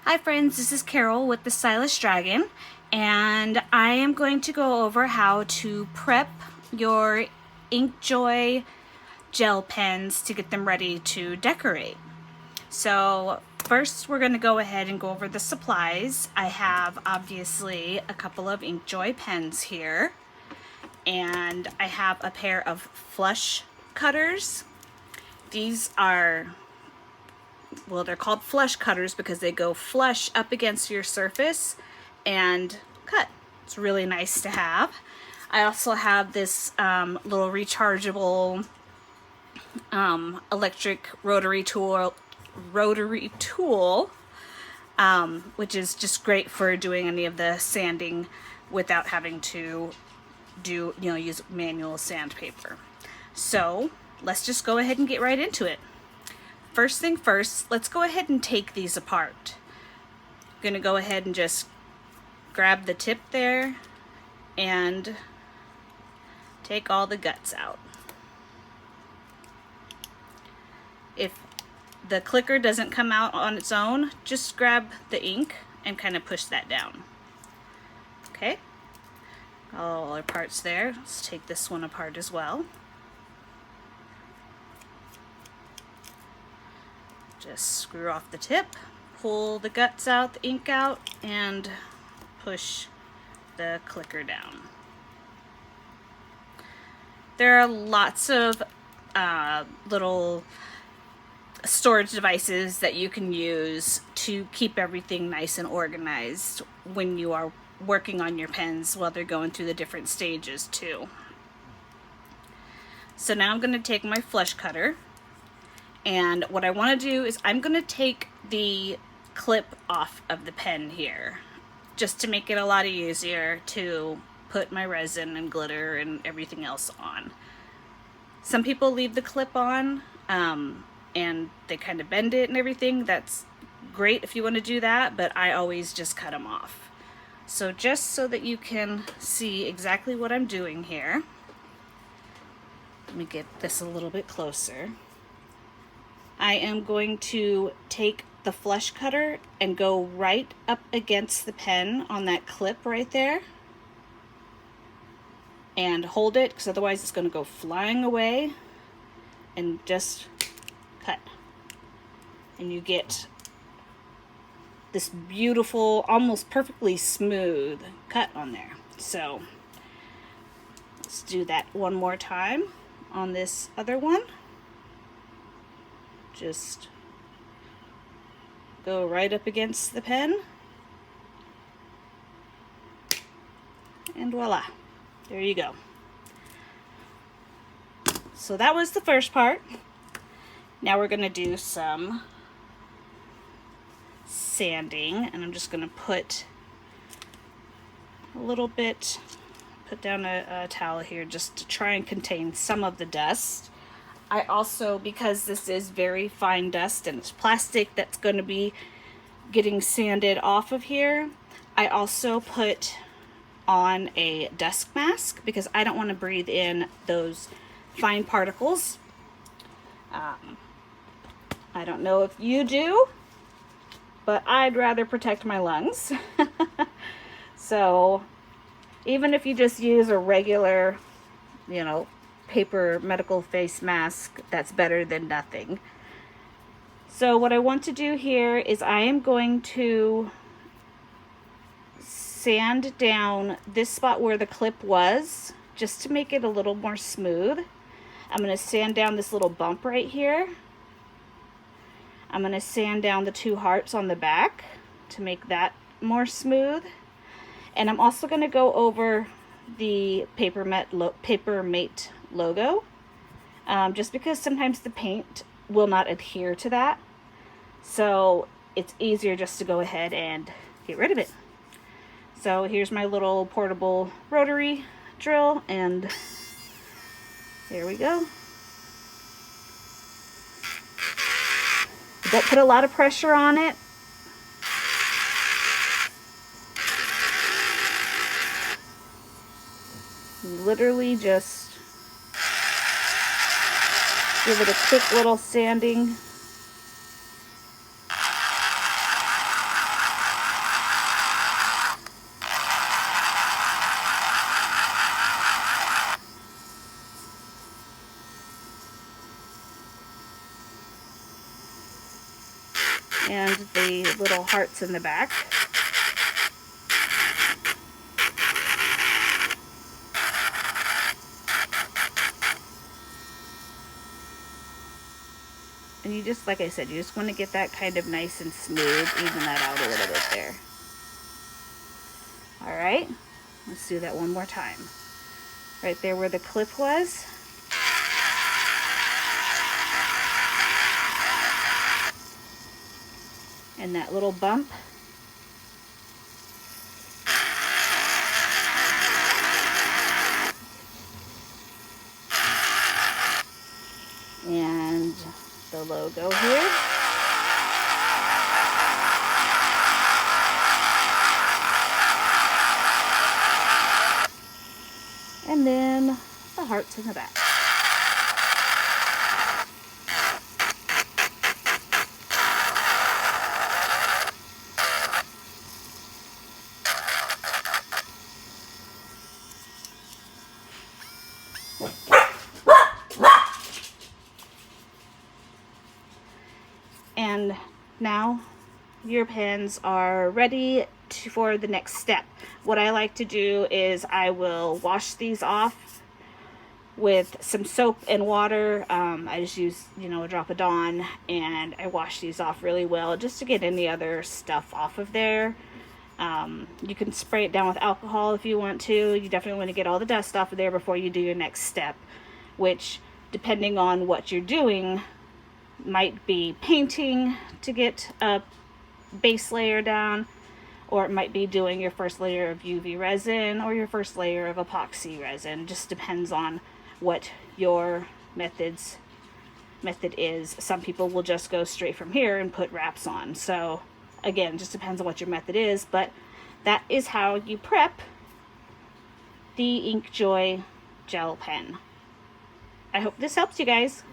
Hi friends, this is Carol with the Stylish Dragon, and I am going to go over how to prep your InkJoy gel pens to get them ready to decorate. So first we're going to go ahead and go over the supplies. I have obviously a couple of InkJoy pens here, and I have a pair of flush cutters. These are, well, they're called flush cutters because they go flush up against your surface and cut. It's really nice to have. I also have this little rechargeable electric rotary tool, which is just great for doing any of the sanding without having to use manual sandpaper. So let's just go ahead and get right into it. First thing first, let's go ahead and take these apart. I'm gonna go ahead and just grab the tip there and take all the guts out. If the clicker doesn't come out on its own, just grab the ink and kind of push that down. Okay, all our parts there. Let's take this one apart as well. Just screw off the tip, pull the guts out, the ink out, and push the clicker down. There are lots of little storage devices that you can use to keep everything nice and organized when you are working on your pens while they're going through the different stages too. So now I'm going to take my flush cutter. And what I want to do is I'm going to take the clip off of the pen here, just to make it a lot easier to put my resin and glitter and everything else on. Some people leave the clip on and they kind of bend it and everything. That's great if you want to do that, but I always just cut them off. So just so that you can see exactly what I'm doing here, let me get this a little bit closer. I am going to take the flush cutter and go right up against the pen on that clip right there and hold it, because otherwise it's going to go flying away, and just cut. And you get this beautiful, almost perfectly smooth cut on there. So let's do that one more time on this other one. Just go right up against the pen, and voila, there you go. So that was the first part. Now we're going to do some sanding, and I'm just going to put a little bit, put down a towel here just to try and contain some of the dust. I also, because this is very fine dust and it's plastic that's going to be getting sanded off of here, I also put on a dust mask because I don't want to breathe in those fine particles. I don't know if you do, but I'd rather protect my lungs. So even if you just use a regular, paper medical face mask, that's better than nothing. So what I want to do here is I am going to sand down this spot where the clip was, just to make it a little more smooth. I'm going to sand down this little bump right here. I'm going to sand down the two hearts on the back to make that more smooth. And I'm also going to go over the Paper Mate logo, just because sometimes the paint will not adhere to that, so it's easier just to go ahead and get rid of it. So here's my little portable rotary drill, and there we go. Don't put a lot of pressure on it. Literally just give it a quick little sanding. and the little hearts in the back. And you just, like I said, you just want to get that kind of nice and smooth, even that out a little bit there. All right, let's do that one more time. Right there where the clip was. And that little bump. And the logo here. And then the hearts in the back. And now your pens are ready for the next step. What I like to do is I will wash these off with some soap and water. I just use, a drop of Dawn, and I wash these off really well just to get any other stuff off of there. You can spray it down with alcohol if you want to. You definitely want to get all the dust off of there before you do your next step, which, depending on what you're doing, might be painting to get a base layer down, or it might be doing your first layer of UV resin or your first layer of epoxy resin. Just depends on what your method is. Some people will just go straight from here and put wraps on. So again, just depends on what your method is, but that is how you prep the InkJoy gel pen. I hope this helps you guys.